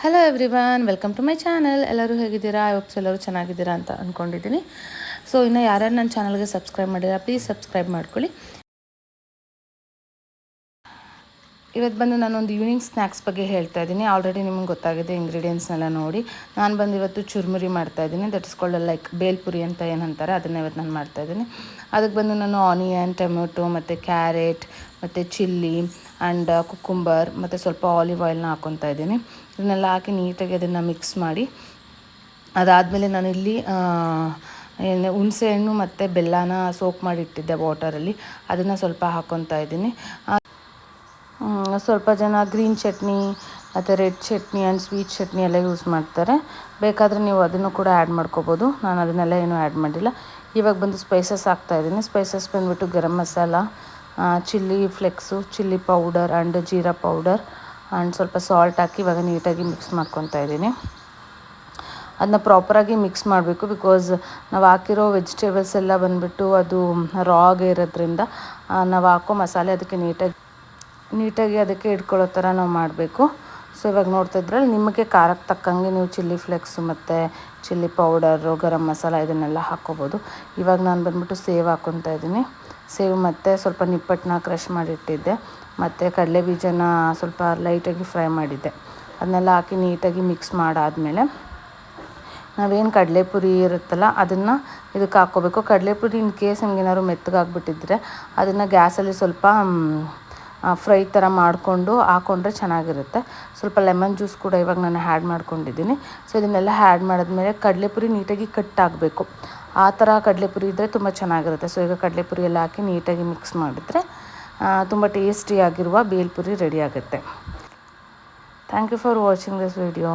Hello everyone, welcome to my channel. ಎಲ್ಲರೂ ಹೇಗಿದ್ದೀರಾ? Hopes ಎಲ್ಲರೂ ಚೆನ್ನಾಗಿದ್ದೀರಾ ಅಂತ ಅಂದ್ಕೊಂಡಿದ್ದೀನಿ. ಸೊ ಇನ್ನು ಯಾರ್ಯಾರು ನನ್ನ ಚಾನಲ್ಗೆ ಸಬ್ಸ್ಕ್ರೈಬ್ ಮಾಡಿಲ್ಲ, ಪ್ಲೀಸ್ ಸಬ್ಸ್ಕ್ರೈಬ್ ಮಾಡ್ಕೊಳ್ಳಿ. ಇವತ್ತು ಬಂದು ನಾನೊಂದು ಈವ್ನಿಂಗ್ ಸ್ನ್ಯಾಕ್ಸ್ ಬಗ್ಗೆ ಹೇಳ್ತಾ ಇದ್ದೀನಿ. ಆಲ್ರೆಡಿ ನಿಮ್ಗೆ ಗೊತ್ತಾಗಿದೆ ಇಂಗ್ರೀಡಿಯೆಂಟ್ಸ್ನೆಲ್ಲ ನೋಡಿ. ನಾನು ಬಂದು ಇವತ್ತು ಚುರುಮುರಿ ಮಾಡ್ತಾಯಿದ್ದೀನಿ. That is called like bhelpuri ಅಂತ ಏನಂತಾರೆ, ಅದನ್ನು ಇವತ್ತು ನಾನು ಮಾಡ್ತಾಯಿದ್ದೀನಿ. ಅದಕ್ಕೆ ಬಂದು ನಾನು ಆನಿಯನ್, ಟೊಮೆಟೊ ಮತ್ತು ಕ್ಯಾರೆಟ್ ಮತ್ತು ಚಿಲ್ಲಿ ಆ್ಯಂಡ್ ಕುಕ್ಕುಂಬರ್ ಮತ್ತು ಸ್ವಲ್ಪ ಆಲಿವ್ ಆಯಿಲ್ನ ಹಾಕ್ಕೊತಾ ಇದ್ದೀನಿ. ಇದನ್ನೆಲ್ಲ ಹಾಕಿ ನೀಟಾಗಿ ಅದನ್ನು ಮಿಕ್ಸ್ ಮಾಡಿ, ಅದಾದಮೇಲೆ ನಾನಿಲ್ಲಿ ಹುಣಸೆ ಹಣ್ಣು ಮತ್ತು ಬೆಲ್ಲನ ಸೋಕ್ ಮಾಡಿ ಇಟ್ಟಿದ್ದೆ ವಾಟರಲ್ಲಿ, ಅದನ್ನು ಸ್ವಲ್ಪ ಹಾಕ್ಕೊತಾ ಇದ್ದೀನಿ. ಸ್ವಲ್ಪ ಜನ ಗ್ರೀನ್ ಚಟ್ನಿ ಮತ್ತು red chutney and sweet chutney ಎಲ್ಲ ಯೂಸ್ ಮಾಡ್ತಾರೆ. ಬೇಕಾದರೆ ನೀವು ಅದನ್ನು ಕೂಡ ಆ್ಯಡ್ ಮಾಡ್ಕೋಬೋದು. ನಾನು ಅದನ್ನೆಲ್ಲ ಏನೂ ಆ್ಯಡ್ ಮಾಡಿಲ್ಲ. ಇವಾಗ ಬಂದು ಸ್ಪೈಸಸ್ ಹಾಕ್ತಾಯಿದ್ದೀನಿ. ಸ್ಪೈಸಸ್ ಬಂದುಬಿಟ್ಟು garam masala, chilli flakes, chilli powder and jeera powder and ಸ್ವಲ್ಪ ಸಾಲ್ಟ್ ಹಾಕಿ ಇವಾಗ ನೀಟಾಗಿ ಮಿಕ್ಸ್ ಮಾಡ್ಕೊತಾ ಇದ್ದೀನಿ. ಅದನ್ನ ಪ್ರಾಪರಾಗಿ ಮಿಕ್ಸ್ ಮಾಡಬೇಕು, ಬಿಕಾಸ್ ನಾವು ಹಾಕಿರೋ ವೆಜಿಟೇಬಲ್ಸ್ ಎಲ್ಲ ಬಂದುಬಿಟ್ಟು ಅದು ರಾಗೆ ಇರೋದ್ರಿಂದ ನಾವು ಹಾಕೋ ಮಸಾಲೆ ಅದಕ್ಕೆ ನೀಟಾಗಿ ಅದಕ್ಕೆ ಇಟ್ಕೊಳ್ಳೋ ಥರ ನಾವು ಮಾಡಬೇಕು. ಸೊ ಇವಾಗ ನೋಡ್ತಾ ಇದ್ರಲ್ಲಿ ನಿಮಗೆ ಖಾರಕ್ಕೆ ತಕ್ಕಂಗೆ ನೀವು ಚಿಲ್ಲಿ ಫ್ಲೆಕ್ಸು ಮತ್ತು ಚಿಲ್ಲಿ ಪೌಡರು, ಗರಂ ಮಸಾಲ ಇದನ್ನೆಲ್ಲ ಹಾಕ್ಕೋಬೋದು. ಇವಾಗ ನಾನು ಬಂದುಬಿಟ್ಟು ಸೇವ್ ಹಾಕ್ಕೊತಾ ಇದ್ದೀನಿ. ಸೇವ್ ಮತ್ತು ಸ್ವಲ್ಪ ನಿಪ್ಪಟ್ಟನ್ನ ಕ್ರಷ್ ಮಾಡಿಟ್ಟಿದ್ದೆ ಮತ್ತು ಕಡಲೆ ಬೀಜನ ಸ್ವಲ್ಪ ಲೈಟಾಗಿ ಫ್ರೈ ಮಾಡಿದ್ದೆ. ಅದನ್ನೆಲ್ಲ ಹಾಕಿ ನೀಟಾಗಿ ಮಿಕ್ಸ್ ಮಾಡಾದಮೇಲೆ ನಾವೇನು ಕಡಲೆಪುರಿ ಇರುತ್ತಲ್ಲ ಅದನ್ನು ಇದಕ್ಕೆ ಹಾಕ್ಕೋಬೇಕು. ಕಡಲೆಪುರಿ ಇನ್ ಕೇಸ್ ನಮಗೇನಾದ್ರು ಮೆತ್ತಗಾಗ್ಬಿಟ್ಟಿದ್ರೆ ಅದನ್ನು ಗ್ಯಾಸಲ್ಲಿ ಸ್ವಲ್ಪ ಫ್ರೈ ಥರ ಮಾಡಿಕೊಂಡು ಹಾಕ್ಕೊಂಡ್ರೆ ಚೆನ್ನಾಗಿರುತ್ತೆ. ಸ್ವಲ್ಪ ಲೆಮನ್ ಜ್ಯೂಸ್ ಕೂಡ ಇವಾಗ ನಾನು ಆ್ಯಡ್ ಮಾಡ್ಕೊಂಡಿದ್ದೀನಿ. ಸೊ ಇದನ್ನೆಲ್ಲ ಆ್ಯಡ್ ಮಾಡಿದ್ಮೇಲೆ ಕಡಲೆಪುರಿ ನೀಟಾಗಿ ಕಟ್ ಆಗಬೇಕು. ಆ ಥರ ಕಡಲೆಪುರಿ ಇದ್ದರೆ ತುಂಬ ಚೆನ್ನಾಗಿರುತ್ತೆ. ಸೊ ಈಗ ಕಡಲೆಪುರಿ ಎಲ್ಲ ಹಾಕಿ ನೀಟಾಗಿ ಮಿಕ್ಸ್ ಮಾಡಿದ್ರೆ ತುಂಬ ಟೇಸ್ಟಿಯಾಗಿರುವ ಬೇಲ್ಪುರಿ ರೆಡಿ ಆಗುತ್ತೆ. Thank you for watching this video.